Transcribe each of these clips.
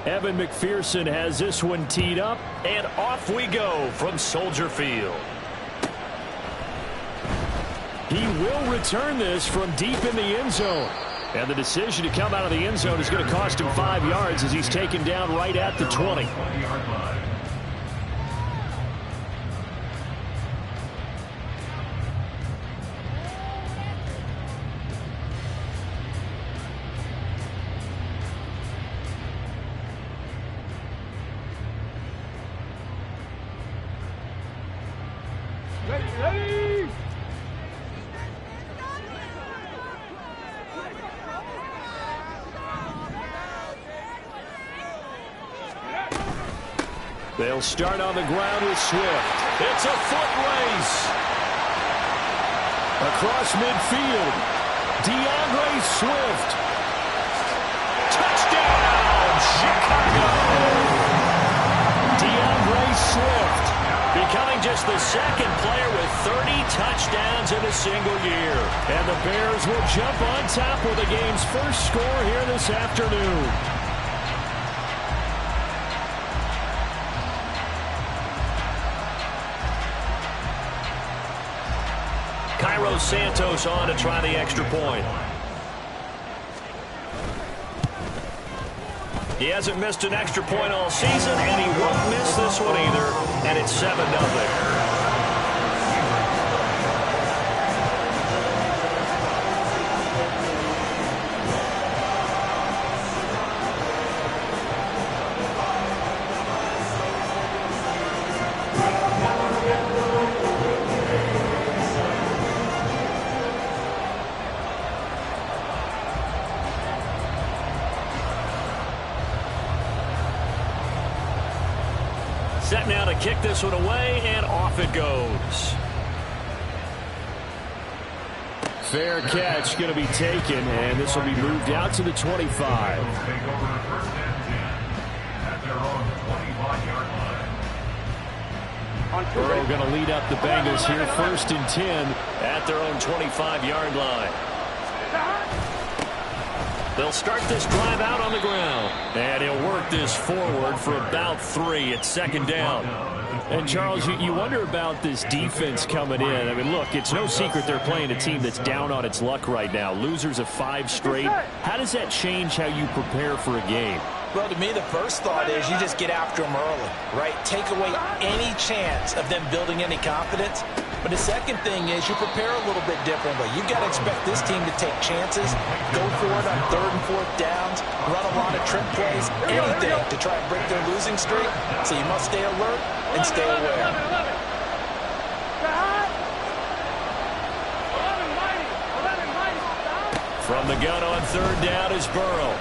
Evan McPherson has this one teed up, and off we go from Soldier Field. He will return this from deep in the end zone. And the decision to come out of the end zone is going to cost him 5 yards as he's taken down right at the 20. They'll start on the ground with Swift. It's a foot race. Across midfield. DeAndre Swift. Touchdown, Chicago. DeAndre Swift becoming just the second player with 30 touchdowns in a single year. And the Bears will jump on top with the game's first score here this afternoon. Cairo Santos on to try the extra point. He hasn't missed an extra point all season, and he won't miss this one either. And it's 7-0. Set now to kick this one away, and off it goes. Fair catch going to be taken, and this will be moved out to the 25. Burrow going to lead up the Bengals here, 1st and 10 at their own 25-yard line. They'll start this drive out on the ground. And he'll work this forward for about 3. It's 2nd down. And, Charles, you wonder about this defense coming in. I mean, look, it's no secret they're playing a team that's down on its luck right now. Losers of 5 straight. How does that change how you prepare for a game? Well, to me, the first thought is you just get after them early, right? Take away any chance of them building any confidence. But the second thing is you prepare a little bit differently. You've got to expect this team to take chances, go for it on 3rd and 4th downs, run a lot of trick plays, anything to try and break their losing streak. So you must stay alert and stay aware. From the gun on 3rd down is Burrow.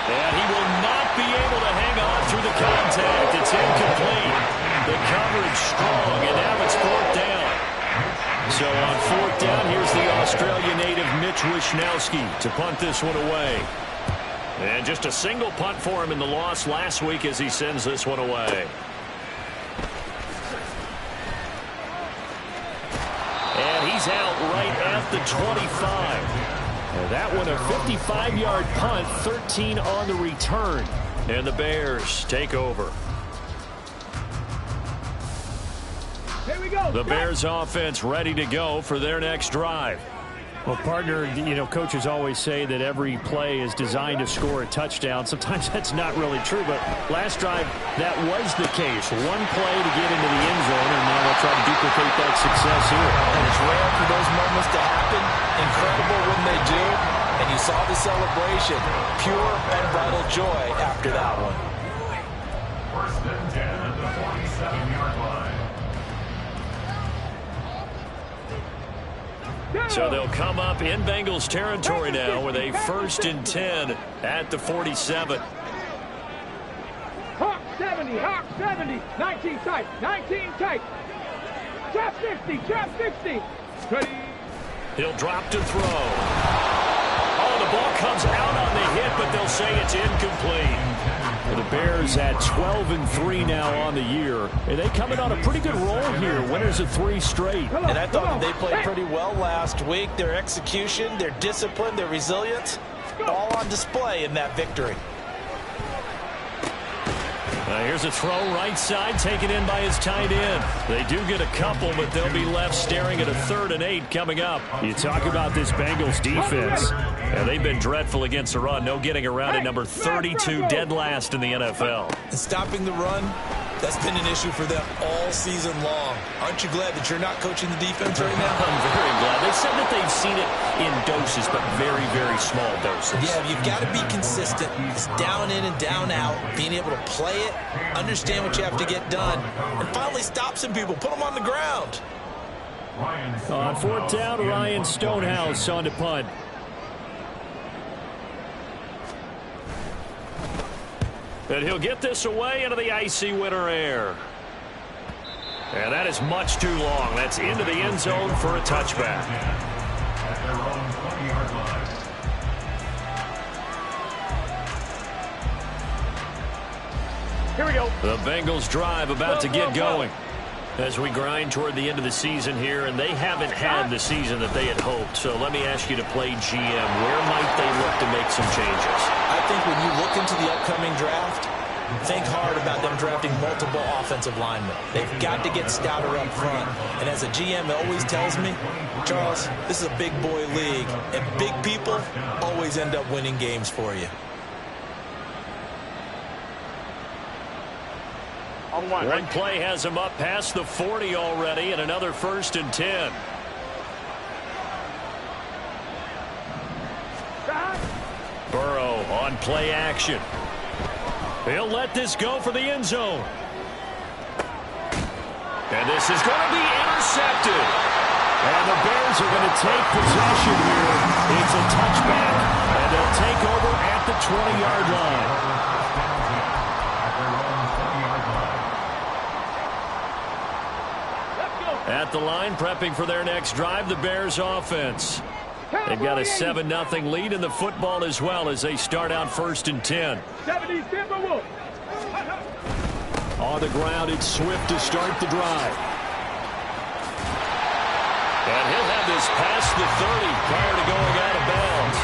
And he will not be able to hang on through the contact. It's incomplete. The coverage strong, and now it's 4th down. So on 4th down, here's the Australia native Mitch Wishnowsky to punt this one away. And just a single punt for him in the loss last week as he sends this one away. And he's out right at the 25. And that one a 55-yard punt, 13 on the return. And the Bears take over. Here we go. The Bears offense ready to go for their next drive. Well, partner, you know, coaches always say that every play is designed to score a touchdown. Sometimes that's not really true, but last drive, that was the case. One play to get into the end zone, and now they'll try to duplicate that success here. And it's rare for those moments to happen. Incredible when they do. And you saw the celebration. Pure, unbridled joy after that one. 1st and 10 at the 47-yard line. So they'll come up in Bengals territory now with a 1st and 10 at the 47. Hawk 70, Hawk 70, 19 tight, 19 tight. Trap 50, trap 60. Ready. He'll drop to throw. Oh, the ball comes out on the hit, but they'll say it's incomplete. The Bears at 12-3 now on the year. And they coming on a pretty good roll here. Winners of 3 straight. And I thought that they played pretty well last week. Their execution, their discipline, their resilience, all on display in that victory. Here's a throw right side, taken in by his tight end. They do get a couple, but they'll be left staring at a 3rd and 8 coming up. You talk about this Bengals defense. Yeah, they've been dreadful against the run. No getting around at number 32, dead last in the NFL. And stopping the run, that's been an issue for them all season long. Aren't you glad that you're not coaching the defense right now? I'm very glad. They said that they've seen it in doses, but very, very small doses. Yeah, you've got to be consistent. It's down in and down out, being able to play it, understand what you have to get done, and finally stop some people, put them on the ground. On 4th down, Ryan Stonehouse on to punt. And he'll get this away into the icy winter air. And that is much too long. That's into the end zone for a touchback. At their own 20-yard line. Here we go. The Bengals drive about to get going as we grind toward the end of the season here, and they haven't had the season that they had hoped. So let me ask you to play GM. Where might they look to make some changes? I think when you look into the upcoming draft, think hard about them drafting multiple offensive linemen. They've got to get stouter up front. And as a GM always tells me, Charles, this is a big boy league, and big people always end up winning games for you. One play has him up past the 40 already, and another 1st and 10. Burrow on play action. He'll let this go for the end zone. And this is going to be intercepted. And the Bears are going to take possession here. It's a touchback, and they'll take over at the 20-yard line. At the line, prepping for their next drive, the Bears offense. They've got a 7-0 lead in the football as well as they start out 1st and 10. On the ground, it's Swift to start the drive. And he'll have this past the 30 prior to going out of bounds.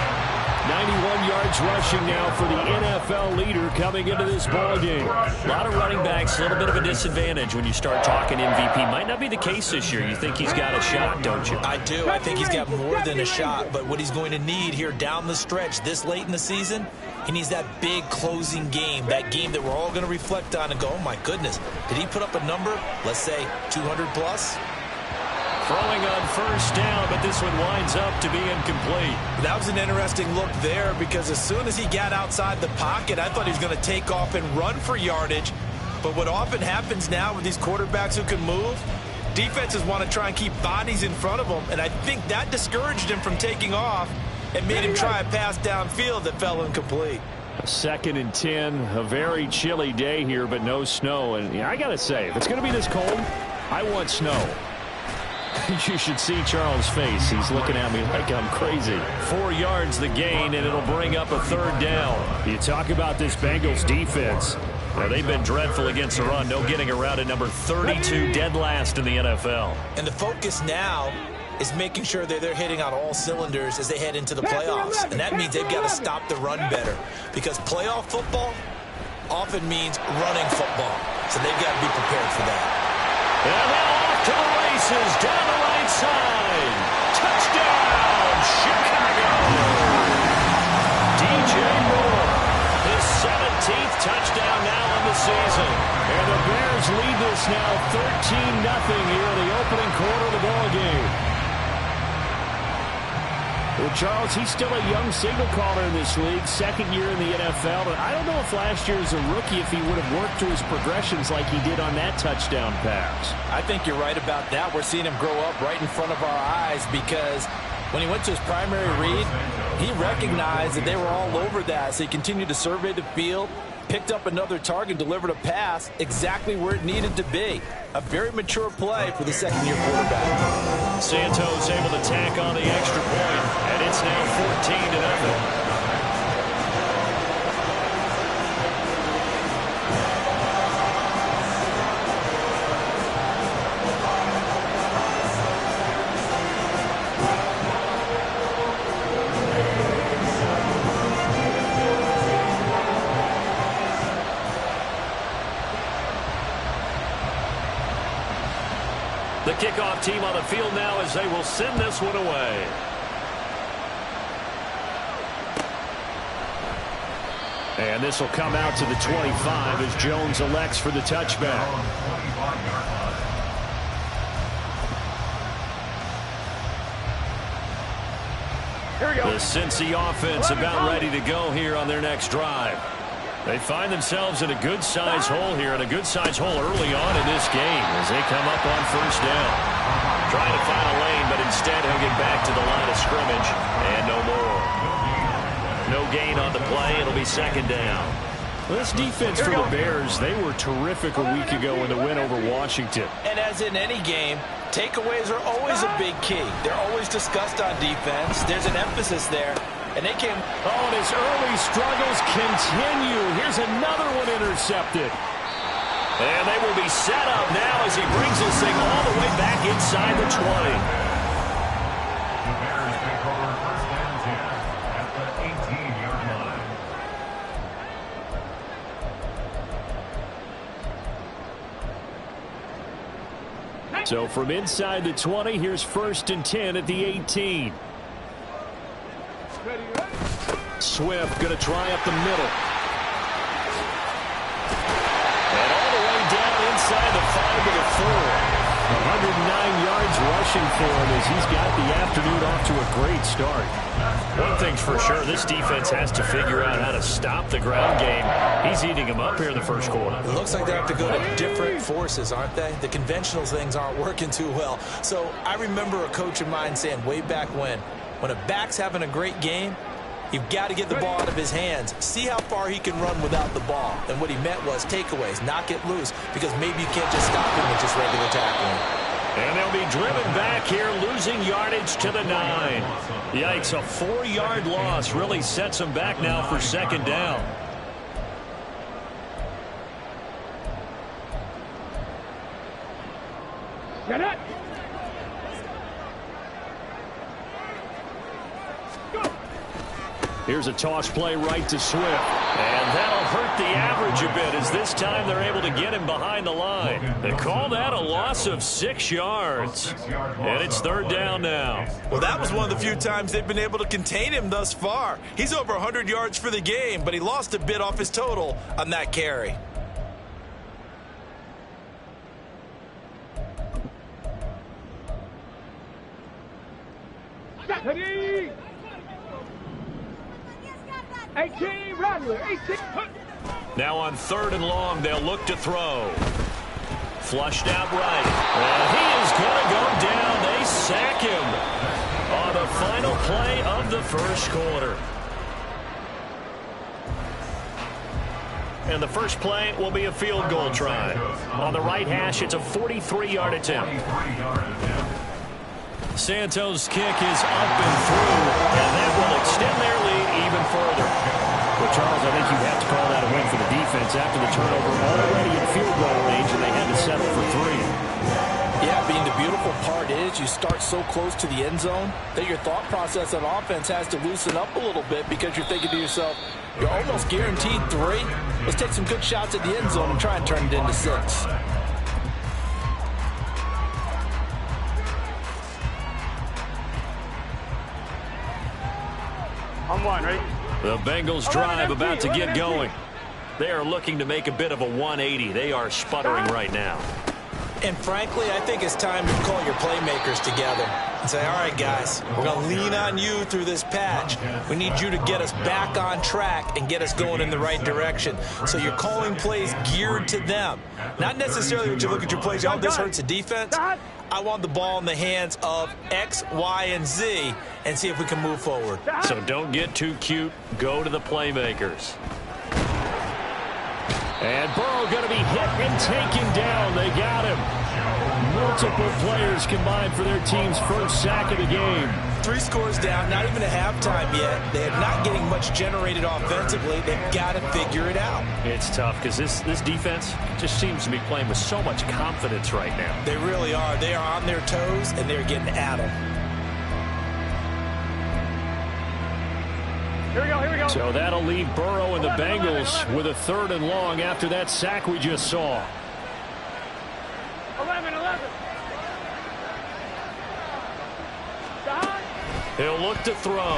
91 yards rushing now for the NFL leader coming into this ballgame. A lot of running backs, a little bit of a disadvantage when you start talking MVP. Might not be the case this year. You think he's got a shot, don't you? I do. I think he's got more than a shot. But what he's going to need here down the stretch this late in the season, he needs that big closing game, that game that we're all going to reflect on and go, oh, my goodness, did he put up a number, let's say 200 plus? Throwing on 1st down, but this one winds up to be incomplete. That was an interesting look there because as soon as he got outside the pocket, I thought he was going to take off and run for yardage. But what often happens now with these quarterbacks who can move, defenses want to try and keep bodies in front of them, and I think that discouraged him from taking off and made him try a pass downfield that fell incomplete. 2nd and 10, a very chilly day here, but no snow. And I got to say, if it's going to be this cold, I want snow. You should see Charles' face. He's looking at me like I'm crazy. 4 yards the gain, and it'll bring up a 3rd down. You talk about this Bengals defense. Well, they've been dreadful against the run. No getting around at number 32, dead last in the NFL. And the focus now is making sure that they're hitting on all cylinders as they head into the playoffs. And that means they've got to stop the run better. Because playoff football often means running football. So they've got to be prepared for that. And now off to the races down the right side. Touchdown, Chicago. DJ Moore, his 17th touchdown now on the season. And the Bears lead this now 13-0 here in the opening quarter of the ballgame. Well, Charles, he's still a young signal caller in this league, 2nd year in the NFL. But I don't know if last year as a rookie, if he would have worked through his progressions like he did on that touchdown pass. I think you're right about that. We're seeing him grow up right in front of our eyes because when he went to his primary read, he recognized that they were all over that. So he continued to survey the field, picked up another target, delivered a pass exactly where it needed to be. A very mature play for the 2nd-year quarterback. Santos able to tack on the extra point, and it's now 14-0. kickoff team on the field now as they will send this one away. And this will come out to the 25 as Jones elects for the touchback. Here we go. The Cincy offense about ready to go here on their next drive. They find themselves in a good-sized hole here, and a good-sized hole early on in this game as they come up on first down. Trying to find a lane, but instead he'll get back to the line of scrimmage, and no more. No gain on the play. It'll be second down. Well, this defense for the Bears, they were terrific a week ago in the win over Washington. And as in any game, takeaways are always a big key. They're always discussed on defense. There's an emphasis there. And they came. Oh, and his early struggles continue. Here's another one intercepted. And they will be set up now as he brings this thing all the way back inside the 20. The Bears take over first and 10 at the 18-yard line. So from inside the 20, here's first and 10 at the 18. Swift going to try up the middle. And all the way down inside the 5 to the 4. 109 yards rushing for him as he's got the afternoon off to a great start. One thing's for sure, this defense has to figure out how to stop the ground game. He's eating them up here in the first quarter. It looks like they have to go to different forces, aren't they? The conventional things aren't working too well. So I remember a coach of mine saying way back when a back's having a great game, you've got to get the ball out of his hands. See how far he can run without the ball. And what he meant was takeaways, knock it loose, because maybe you can't just stop him with just regular tackling. And they'll be driven back here, losing yardage to the 9. Yikes, a 4-yard loss really sets them back now for second down. Get it. Here's a toss play right to Swift. And that'll hurt the average a bit as this time they're able to get him behind the line. They call that a loss of 6 yards. And it's third down now. Well, that was one of the few times they've been able to contain him thus far. He's over 100 yards for the game, but he lost a bit off his total on that carry. Ready. 18, Rattler, 18. Now on third and long, they'll look to throw. Flushed out right. And he is going to go down. They sack him on the final play of the first quarter. And the first play will be a field goal try. On the right hash, it's a 43-yard attempt. Santos' kick is up and through, and that will extend their lead even further. Well, Charles, I think you have to call that a win for the defense after the turnover already in field goal range, and they had to settle for 3. Yeah, being the beautiful part is you start so close to the end zone that your thought process on offense has to loosen up a little bit because you're thinking to yourself, you're almost guaranteed 3. Let's take some good shots at the end zone and try and turn it into 6. On one, right? The Bengals drive about to get going. They are looking to make a bit of a 180. They are sputtering right now. And frankly, I think it's time to call your playmakers together and say, all right, guys, we're going to lean on you through this patch. We need you to get us back on track and get us going in the right direction. So you're calling plays geared to them. Not necessarily when you look at your plays, oh, this hurts the defense. I want the ball in the hands of X, Y, and Z and see if we can move forward. So don't get too cute. Go to the playmakers. And Burrow going to be hit and taken down. They got him. Multiple players combined for their team's first sack of the game. 3 scores down, not even a halftime yet. They are not getting much generated offensively. They've got to figure it out. It's tough because this defense just seems to be playing with so much confidence right now. They really are. They are on their toes, and they're getting at them. Here we go, here we go. So that'll leave Burrow and the Bengals with a third and long after that sack we just saw. 11. He'll look to throw.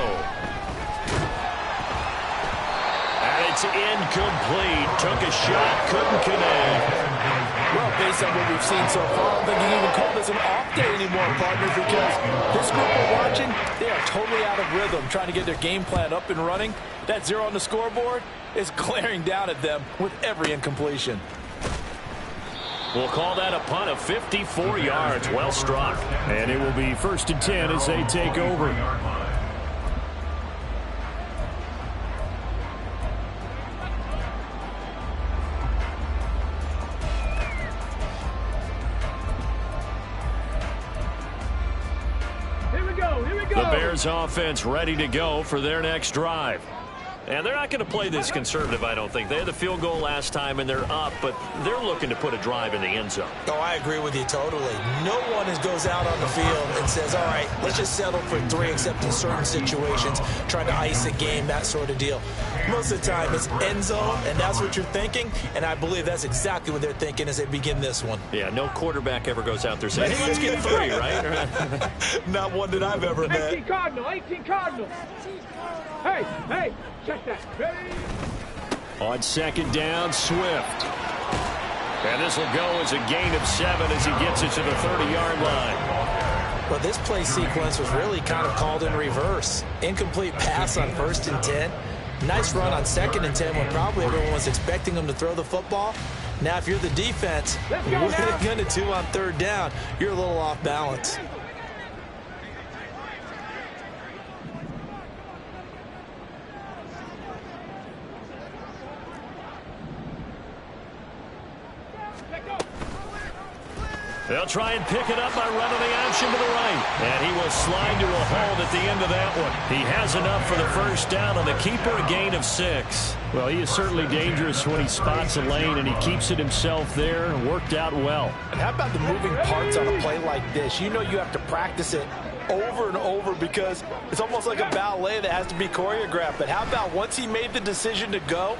And it's incomplete. Took a shot, couldn't connect. Well, based on what we've seen so far, I don't think you can even call this an off day anymore, partner, because this group we're watching, they are totally out of rhythm, trying to get their game plan up and running. That 0 on the scoreboard is glaring down at them with every incompletion. We'll call that a punt of 54 yards. Well struck. And it will be 1st and 10 as they take over. The Bears offense ready to go for their next drive. And they're not going to play this conservative, I don't think. They had the field goal last time, and they're up, but they're looking to put a drive in the end zone. Oh, I agree with you totally. No one goes out on the field and says, all right, let's just settle for 3, except in certain situations, trying to ice a game, that sort of deal. Most of the time, it's end zone, and that's what you're thinking, and I believe that's exactly what they're thinking as they begin this one. Yeah, no quarterback ever goes out there saying, hey, let's get 3, right? Not one that I've ever met. 18 Cardinal, 18 Cardinal. Hey, check that. Ready? On 2nd down, Swift. And this will go as a gain of 7 as he gets it to the 30-yard line. Well, this play sequence was really kind of called in reverse. Incomplete pass on 1st and 10. Nice run on 2nd and 10 when probably everyone was expecting him to throw the football. Now, if you're the defense, what are you going to do on 3rd down? You're a little off balance. They'll try and pick it up by running the option to the right. And he will slide to a hold at the end of that one. He has enough for the 1st down on the keeper, a gain of 6. Well, he is certainly dangerous when he spots a lane, and he keeps it himself there and worked out well. And how about the moving parts on a play like this? You know you have to practice it over and over because it's almost like a ballet that has to be choreographed. But how about once he made the decision to go,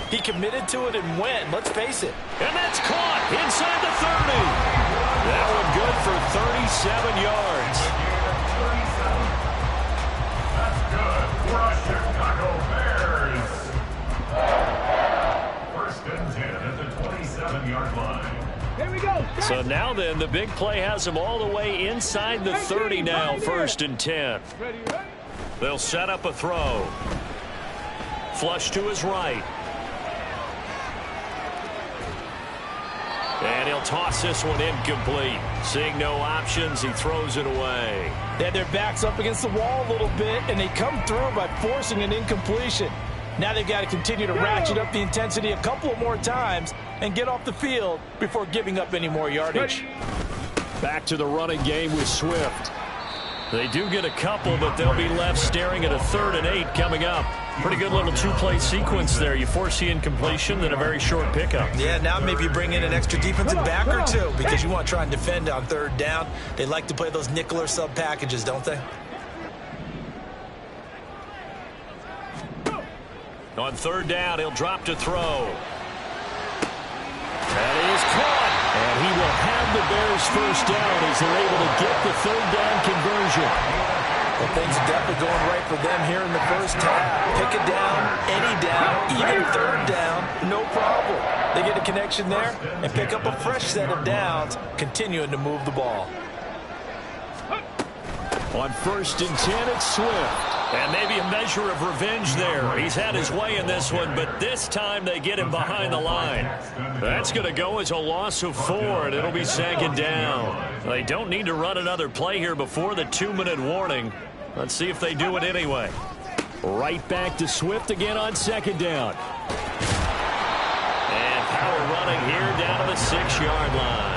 he committed to it and went. Let's face it. And that's caught inside the 30. That one good for 37 yards. That's good for Chicago Bears. 1st and 10 at the 27-yard line. Here we go. So now then, the big play has them all the way inside the 30 now, 1st and 10. Ready. They'll set up a throw. Flush to his right. And he'll toss this one incomplete. Seeing no options, he throws it away. They had their backs up against the wall a little bit, and they come through by forcing an incompletion. Now they've got to continue to ratchet up the intensity a couple more times and get off the field before giving up any more yardage. Back to the running game with Swift. They do get a couple, but they'll be left staring at a 3rd and 8 coming up. Pretty good little 2-play sequence there. You force the incompletion, then a very short pickup. Yeah, now maybe you bring in an extra defensive back or 2 because you want to try and defend on 3rd down. They like to play those nickel or sub packages, don't they? On 3rd down, he'll drop to throw. That is caught. And he will have the Bears 1st down as they're able to get the 3rd down conversion. Well, things are definitely going right for them here in the 1st half. Pick a down, any down, even 3rd down, no problem. They get a connection there and pick up a fresh set of downs, continuing to move the ball. On 1st and 10, it's Swift. And maybe a measure of revenge there. He's had his way in this one, but this time they get him behind the line. That's going to go as a loss of 4, and it'll be 2nd down. They don't need to run another play here before the 2-minute warning. Let's see if they do it anyway. Right back to Swift again on 2nd down. And power running here down to the 6-yard line.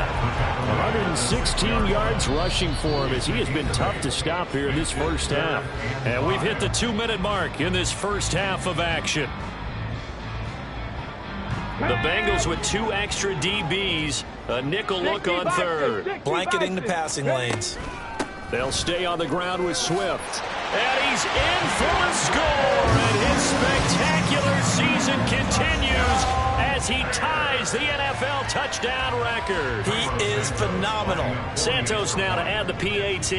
116 yards rushing for him as he has been tough to stop here in this 1st half. And we've hit the 2-minute mark in this 1st half of action. The Bengals with 2 extra DBs, a nickel look on 3rd. Blanketing the passing lanes. They'll stay on the ground with Swift. And he's in for a score, and his spectacular season continues as he ties the NFL touchdown record. He is phenomenal. Santos now to add the PAT.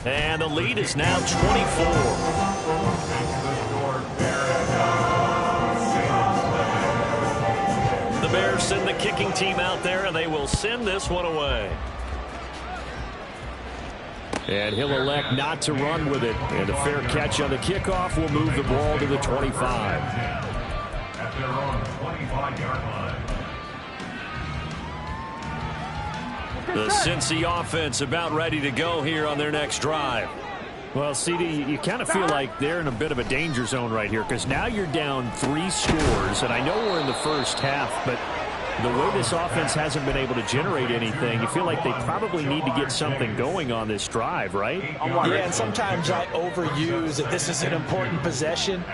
And the lead is now 24. The Bears send the kicking team out there, and they will send this one away. And he'll elect not to run with it. And a fair catch on the kickoff will move the ball to the 25. At their own 25-yard line. The Cincy offense about ready to go here on their next drive. Well, CD, you kind of feel like they're in a bit of a danger zone right here because now you're down 3 scores, and I know we're in the first half, but the way this offense hasn't been able to generate anything, you feel like they probably need to get something going on this drive, right? Yeah, and sometimes I overuse that this is an important possession,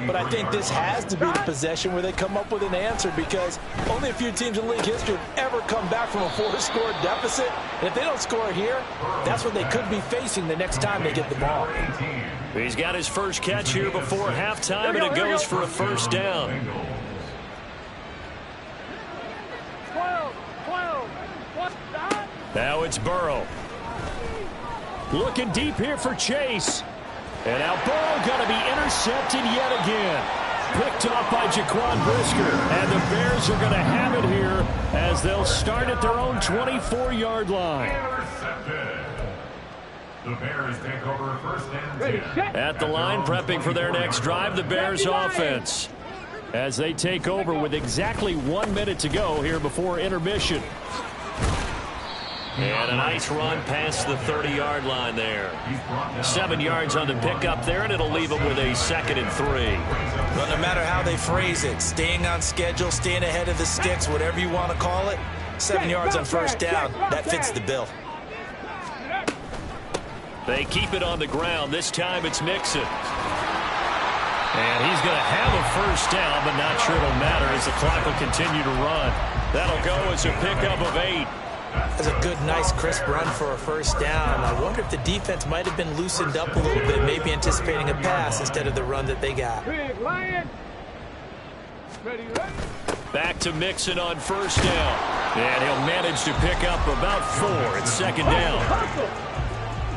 but I think this has to be the possession where they come up with an answer because only a few teams in league history have ever come back from a 4-score deficit. And if they don't score here, that's what they could be facing the next time they get the ball. He's got his first catch here before halftime, and it goes for a first down. 12. Now it's Burrow. Looking deep here for Chase. And now Burrow going to be intercepted yet again. Picked off by Jaquan Brisker. And the Bears are going to have it here as they'll start at their own 24-yard line. Intercepted. The Bears take over first and 10. At the line, prepping for their next drive, the Bears offense. As they take over with exactly 1 minute to go here before intermission. And a nice run past the 30-yard line there. 7 yards on the pickup there, and it'll leave them with a 2nd and 3. Well, no matter how they phrase it, staying on schedule, staying ahead of the sticks, whatever you want to call it, 7 yards on first down, that fits the bill. They keep it on the ground. This time it's Mixon. And he's going to have a first down, but not sure it'll matter as the clock will continue to run. That'll go as a pickup of 8. That's a good, nice, crisp run for a first down. I wonder if the defense might have been loosened up a little bit, maybe anticipating a pass instead of the run that they got. Big Lion. Ready. Back to Mixon on first down. And he'll manage to pick up about 4. It's 2nd down.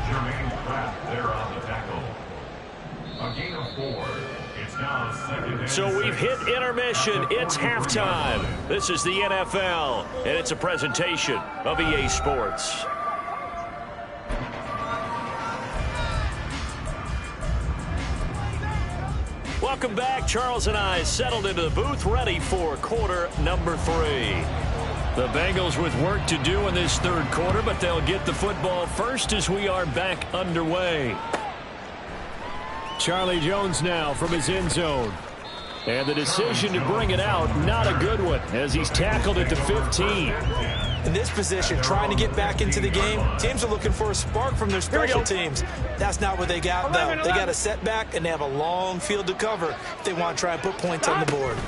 Jermaine Pratt there on the tackle. A gain of 4. It's now 2nd and So we've hit intermission. It's halftime. This is the NFL, and it's a presentation of EA Sports. Welcome back. Charles and I settled into the booth, ready for quarter number 3. The Bengals with work to do in this third quarter, but they'll get the football first as we are back underway. Charlie Jones now from his end zone. And the decision to bring it out, not a good one, as he's tackled at the 15. In this position, trying to get back into the game, teams are looking for a spark from their special teams. That's not what they got, though. They got a setback, and they have a long field to cover if they want to try and put points on the board.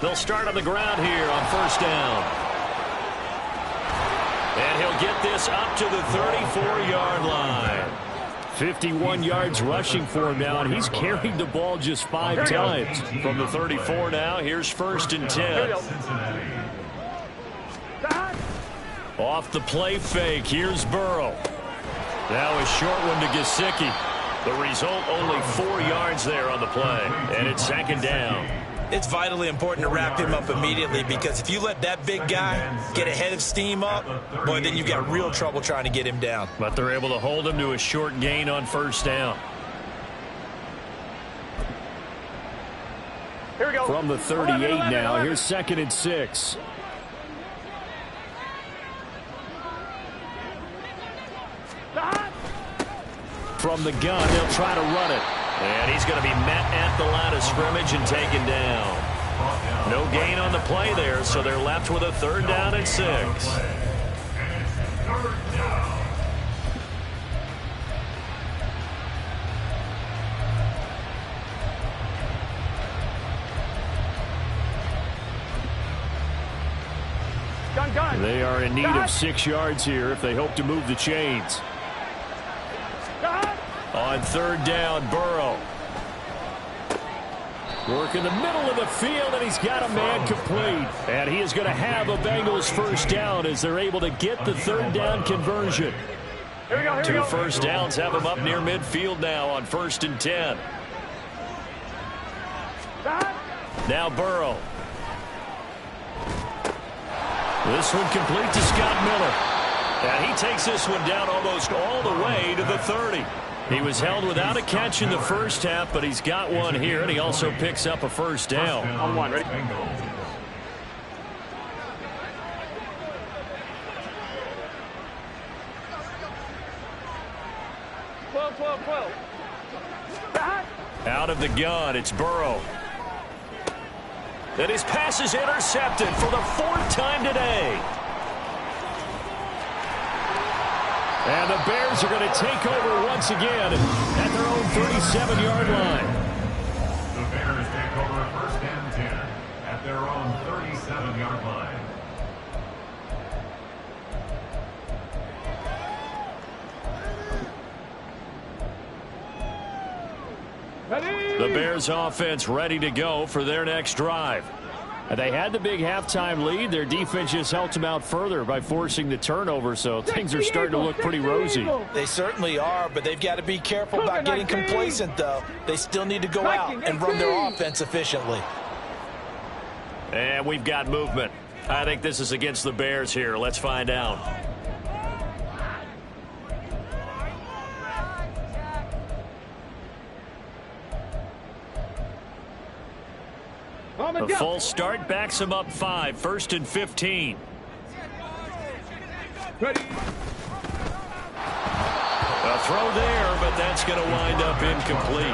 They'll start on the ground here on first down. And he'll get this up to the 34-yard line. 51 yards rushing for him now, and he's carried the ball just 5 times. From the 34 now, here's 1st and 10. Off the play fake, here's Burrow. Now a short one to Gesicki. The result, only 4 yards there on the play, and it's 2nd down. It's vitally important to wrap him up immediately because if you let that big guy get ahead of steam up, boy, then you've got real trouble trying to get him down. But they're able to hold him to a short gain on first down. Here we go. From the 38 now, here's 2nd and 6. From the gun, they'll try to run it. And he's going to be met at the line of scrimmage and taken down. No gain on the play there, so they're left with a 3rd down and 6. Gun. They are in need of 6 yards here if they hope to move the chains. On 3rd down, Burrow. Work in the middle of the field, and he's got a man complete. And he is going to have a Bengals first down as they're able to get the 3rd down conversion. Two first downs have him up near midfield now on 1st and 10. Now Burrow. This one complete to Scott Miller. And he takes this one down almost all the way to the 30. He was held without a catch in the first half, but he's got one here, and he also picks up a first down. On one, ready? 12. Out of the gun, it's Burrow. And his pass is intercepted for the 4th time today. And the Bears are going to take over once again at their own 37-yard line. The Bears take over 1st and 10 at their own 37-yard line. The Bears offense ready to go for their next drive. They had the big halftime lead. Their defense just helped them out further by forcing the turnover, so things are starting to look pretty rosy. They certainly are, but they've got to be careful about getting complacent, though. They still need to go out and run their offense efficiently. And we've got movement. I think this is against the Bears here. Let's find out. A full start backs him up 5. 1st and 15. Ready. A throw there, but that's going to wind up incomplete.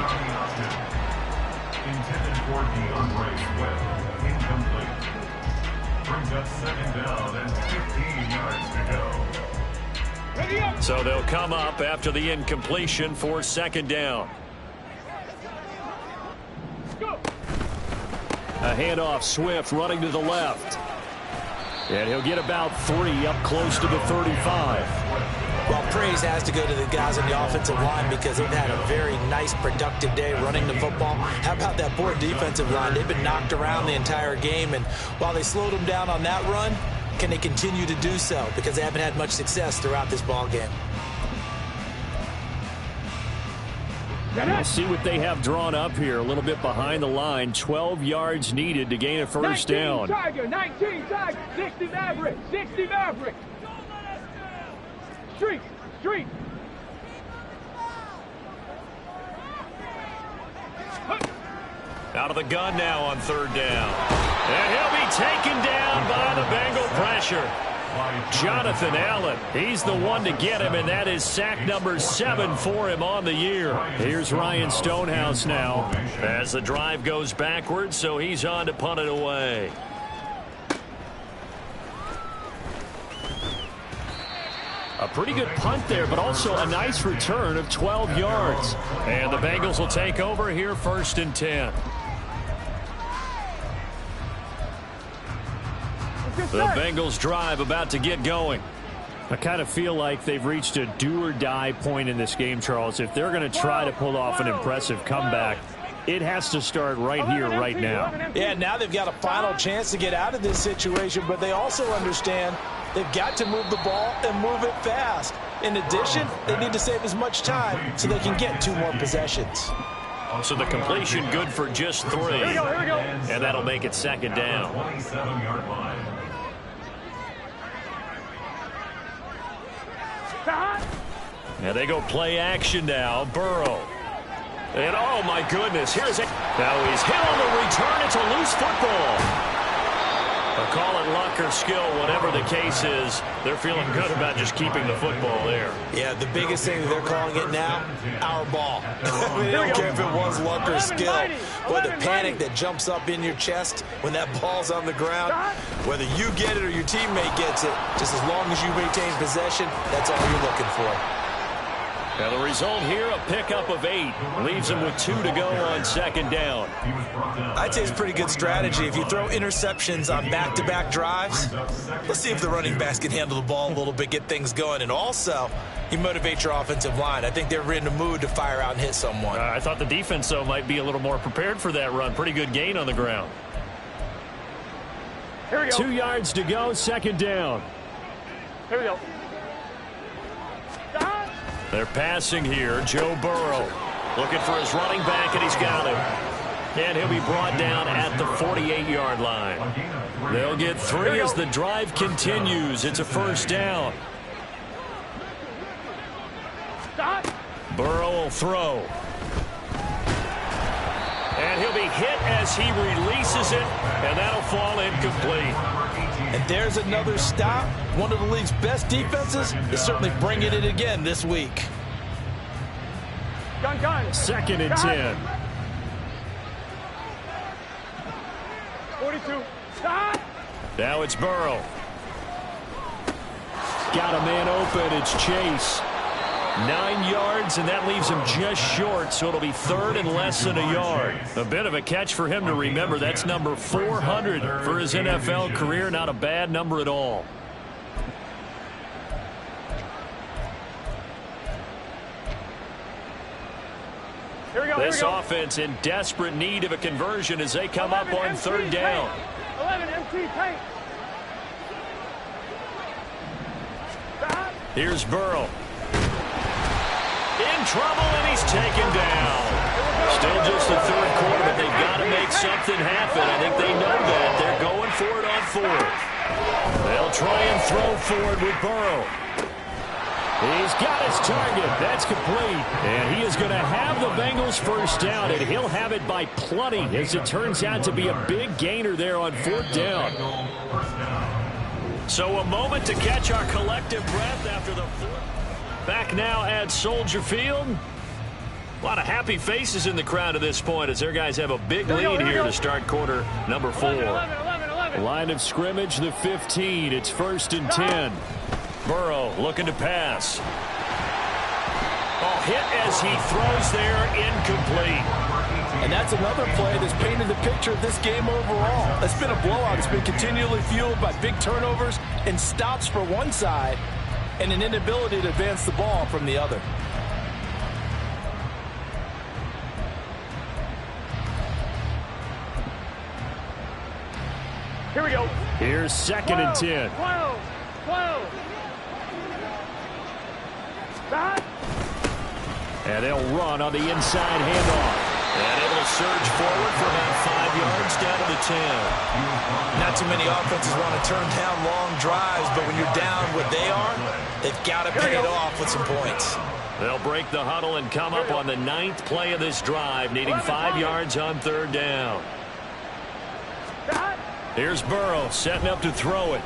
Intended for DeAndre Swift. Incomplete. Brings up 2nd down and 15 yards to go. So they'll come up after the incompletion for 2nd down. A handoff, Swift running to the left. And he'll get about 3 up close to the 35. Well, praise has to go to the guys on the offensive line because they've had a very nice, productive day running the football. How about that poor defensive line? They've been knocked around the entire game, and while they slowed them down on that run, can they continue to do so? Because they haven't had much success throughout this ball game. We'll see what they have drawn up here. A little bit behind the line. 12 yards needed to gain a first down. 19 Tiger, 19 Tiger, 60 Maverick, 60 Maverick. Street. Out of the gun now on 3rd down. And he'll be taken down by the Bengal pressure. Jonathan Allen, he's the one to get him, and that is sack number 7 for him on the year. Here's Ryan Stonehouse now as the drive goes backwards, so he's on to punt it away. A pretty good punt there, but also a nice return of 12 yards. And the Bengals will take over here 1st and 10. The Bengals drive about to get going. I kind of feel like they've reached a do-or-die point in this game, Charles. If they're going to try to pull off an impressive comeback, it has to start right here, right now. Yeah, now they've got a final chance to get out of this situation, but they also understand they've got to move the ball and move it fast. In addition, they need to save as much time so they can get 2 more possessions. So the completion good for just 3. Here we go. And that'll make it 2nd down. 27-yard line. Now they go play action now. Burrow. And oh my goodness, here's it. Now he's hit on the return. It's a loose football. Or call it luck or skill, whatever the case is. They're feeling good about just keeping the football there. Yeah, the biggest thing that they're calling it now, our ball. They don't care if it was luck or skill. But the panic that jumps up in your chest when that ball's on the ground, whether you get it or your teammate gets it, just as long as you maintain possession, that's all you're looking for. Now the result here, a pickup of 8. Leaves them with 2 to go on 2nd down. I'd say it's pretty good strategy. If you throw interceptions on back-to-back drives, let's see if the running backs can handle the ball a little bit, get things going. And also, you motivate your offensive line. I think they're in the mood to fire out and hit someone. I thought the defense, though, might be a little more prepared for that run. Pretty good gain on the ground. Here we go. 2 yards to go, 2nd down. Here we go. They're passing here. Joe Burrow looking for his running back, and he's got him. And he'll be brought down at the 48-yard line. They'll get 3 as the drive continues. It's a first down. Stop. Burrow will throw. And he'll be hit as he releases it, and that'll fall incomplete. And there's another stop. One of the league's best defenses is certainly bringing it again this week. Gun. 2nd and 10. 42. Stop. Now it's Burrow. Got a man open. It's Chase. 9 yards, and that leaves him just short, so it'll be 3rd and less than a yard. A bit of a catch for him to remember. That's number 400 for his NFL career. Not a bad number at all. Here we go. This offense in desperate need of a conversion as they come up on 3rd down. 11 MT tank. Stop. Here's Burrow. In trouble, and he's taken down. Still just the 3rd quarter, but they've got to make something happen. I think they know that. They're going for it on 4th. They'll try and throw forward with Burrow. He's got his target. That's complete. And he is going to have the Bengals first down, and he'll have it by plenty, as it turns out to be a big gainer there on 4th down. So a moment to catch our collective breath after the 4th. Back now at Soldier Field. A lot of happy faces in the crowd at this point as their guys have a big lead here to start quarter number 4. 11. Line of scrimmage, the 15. It's 1st and 10. Burrow looking to pass. Oh, hit as he throws there, incomplete. And that's another play that's painted the picture of this game overall. It's been a blowout. It's been continually fueled by big turnovers and stops for one side and an inability to advance the ball from the other. Here we go. Here's 2nd and 10. 12. Stop. And they'll run on the inside handoff. And able to surge forward for about 5 yards down to the 10. Not too many offenses want to turn down long drives, but when you're down what they are, they've got to pay it off with some points. They'll break the huddle and come up on the 9th play of this drive, needing 5 yards on 3rd down. Stop. Here's Burrow setting up to throw it.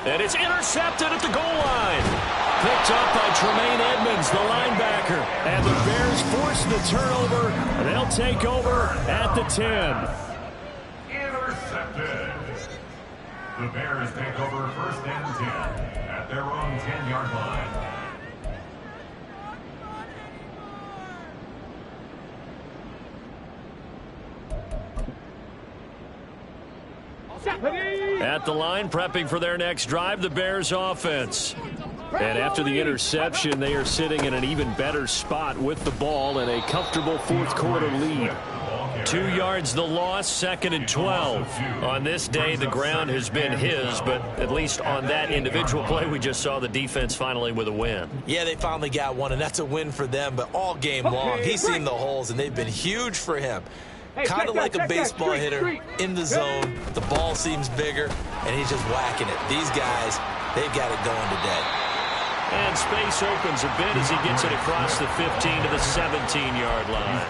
And it's intercepted at the goal line. Picked up by Tremaine Edmonds, the linebacker. And the Bears force the turnover. They'll take over at the 10. Intercepted. The Bears take over 1st and 10 at their own 10-yard line. At the line, prepping for their next drive, the Bears offense. And after the interception, they are sitting in an even better spot with the ball and a comfortable 4th quarter lead. 2 yards the loss, 2nd and 12. On this day, the ground has been his, but at least on that individual play, we just saw the defense finally with a win. Yeah, they finally got one, and that's a win for them, but all game long, he's seen the holes, and they've been huge for him. Kind of like a baseball hitter in the zone. The ball seems bigger, and he's just whacking it. These guys, they've got it going today. And space opens a bit as he gets it across the 15 to the 17-yard line.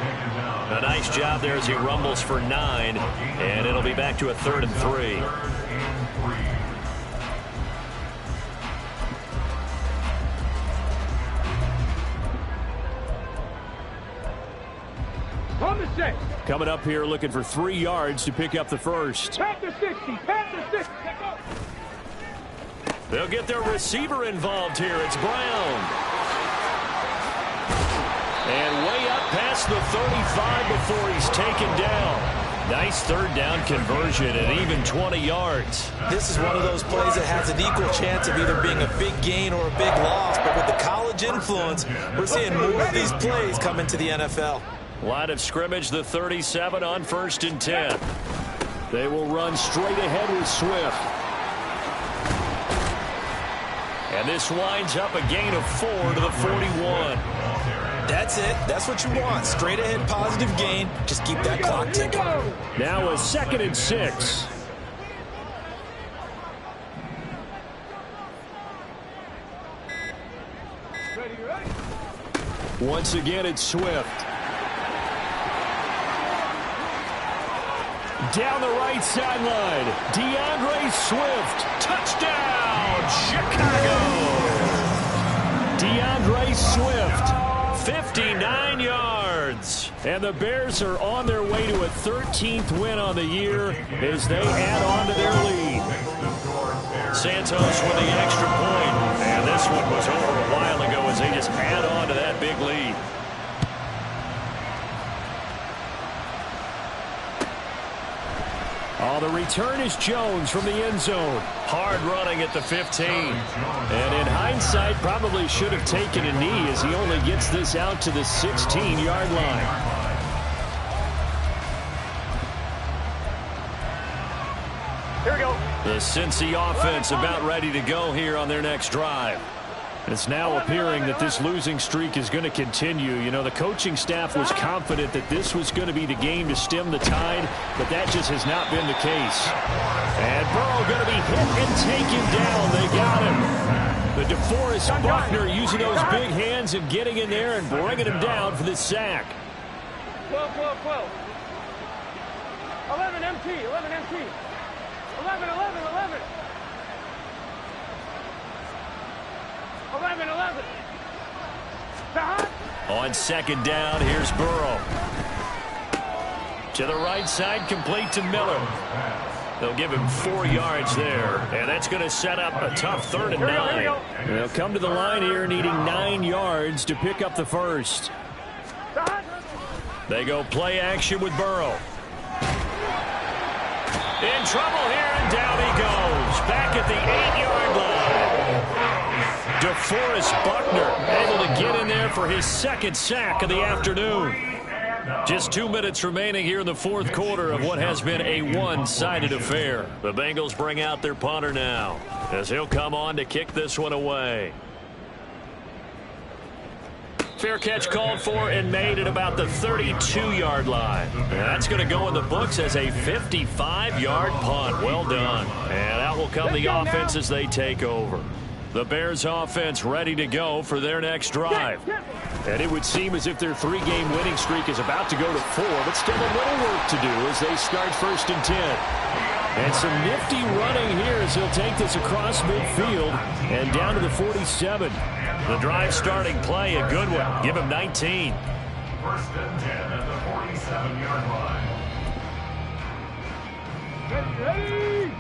A nice job there as he rumbles for 9, and it'll be back to a 3rd and 3. On the 6. Coming up here looking for 3 yards to pick up the first. Panther 60. Panther 60. Go. They'll get their receiver involved here. It's Brown. And way up past the 35 before he's taken down. Nice 3rd down conversion at even 20 yards. This is one of those plays that has an equal chance of either being a big gain or a big loss. But with the college influence, we're seeing more of these plays come into the NFL. Line of scrimmage, the 37 on 1st and 10. They will run straight ahead with Swift. And this winds up a gain of 4 to the 41. That's it. That's what you want. Straight ahead positive gain. Just keep that clock ticking. Now a 2nd and 6. Once again, it's Swift. Down the right sideline, DeAndre Swift. Touchdown, Chicago. DeAndre Swift, 59 yards. And the Bears are on their way to a 13th win on the year as they add on to their lead. Santos with the extra point. And this one was over a while ago as they just add on to that big lead. Oh, the return is Jones from the end zone. Hard running at the 15. And in hindsight, probably should have taken a knee as he only gets this out to the 16-yard line. Here we go. The Cincy offense about ready to go here on their next drive. It's now appearing that this losing streak is going to continue. You know, the coaching staff was confident that this was going to be the game to stem the tide, but that just has not been the case. And Burrow going to be hit and taken down. They got him. The DeForest Buckner using those big hands and getting in there and bringing him down for this sack. 12, 12, 12. 11 MT, 11 MT. 11, 11, 11. 11, 11. On 2nd down, here's Burrow. To the right side, complete to Miller. They'll give him 4 yards there, and that's going to set up a tough 3rd and 9. They'll come to the line here needing 9 yards to pick up the first. They go play action with Burrow. In trouble here, and down he goes. Back at the 8-yard line. DeForest Buckner able to get in there for his 2nd sack of the afternoon. Just 2 minutes remaining here in the 4th quarter of what has been a one-sided affair. The Bengals bring out their punter now as he'll come on to kick this one away. Fair catch called for and made at about the 32-yard line. And that's going to go in the books as a 55-yard punt. Well done. And out will come the offense as they take over. The Bears offense ready to go for their next drive. And it would seem as if their 3-game winning streak is about to go to 4, but still a little work to do as they start 1st and 10. And some nifty running here as he'll take this across midfield and down to the 47. The drive starting play, a good one. Give him 19. 1st and 10 at the 47-yard line. Ready.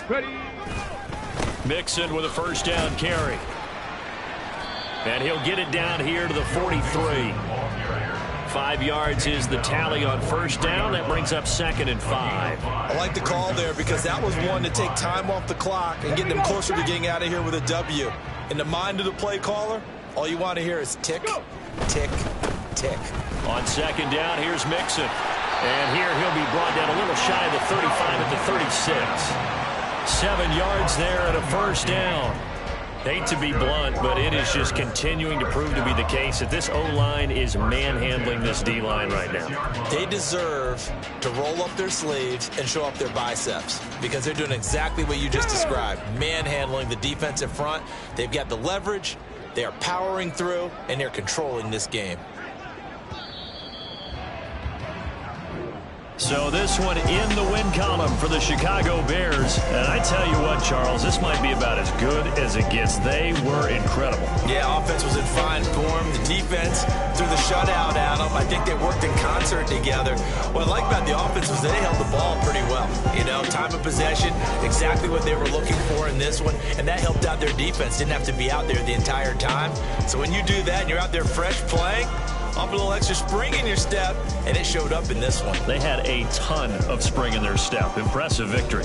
Ready. Mixon with a 1st down carry. And he'll get it down here to the 43. 5 yards is the tally on 1st down. That brings up 2nd and 5. I like the call there because that was one to take time off the clock and get them closer to getting out of here with a W. In the mind of the play caller, all you want to hear is tick, tick, tick. On 2nd down, here's Mixon. And here he'll be brought down a little shy of the 35 at the 36. 7 yards there and a 1st down. Hate to be blunt, but it is just continuing to prove to be the case that this O-line is manhandling this D-line right now. They deserve to roll up their sleeves and show up their biceps because they're doing exactly what you just described, manhandling the defensive front. They've got the leverage, they are powering through, and they're controlling this game. So this one in the win column for the Chicago Bears. And I tell you what, Charles, this might be about as good as it gets. They were incredible. Yeah, offense was in fine form. The defense threw the shutout at them. I think they worked in concert together. What I like about the offense was they held the ball pretty well. You know, time of possession, exactly what they were looking for in this one. And that helped out their defense. Didn't have to be out there the entire time. So when you do that and you're out there fresh playing, up a little extra spring in your step, and it showed up in this one. They had a ton of spring in their step. Impressive victory.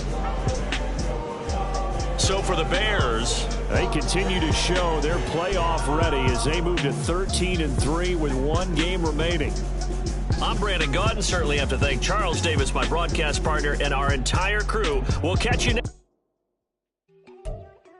So for the Bears, they continue to show they're playoff ready as they move to 13-3 with 1 game remaining. I'm Brandon Gaudin. Certainly have to thank Charles Davis, my broadcast partner, and our entire crew. We'll catch you next.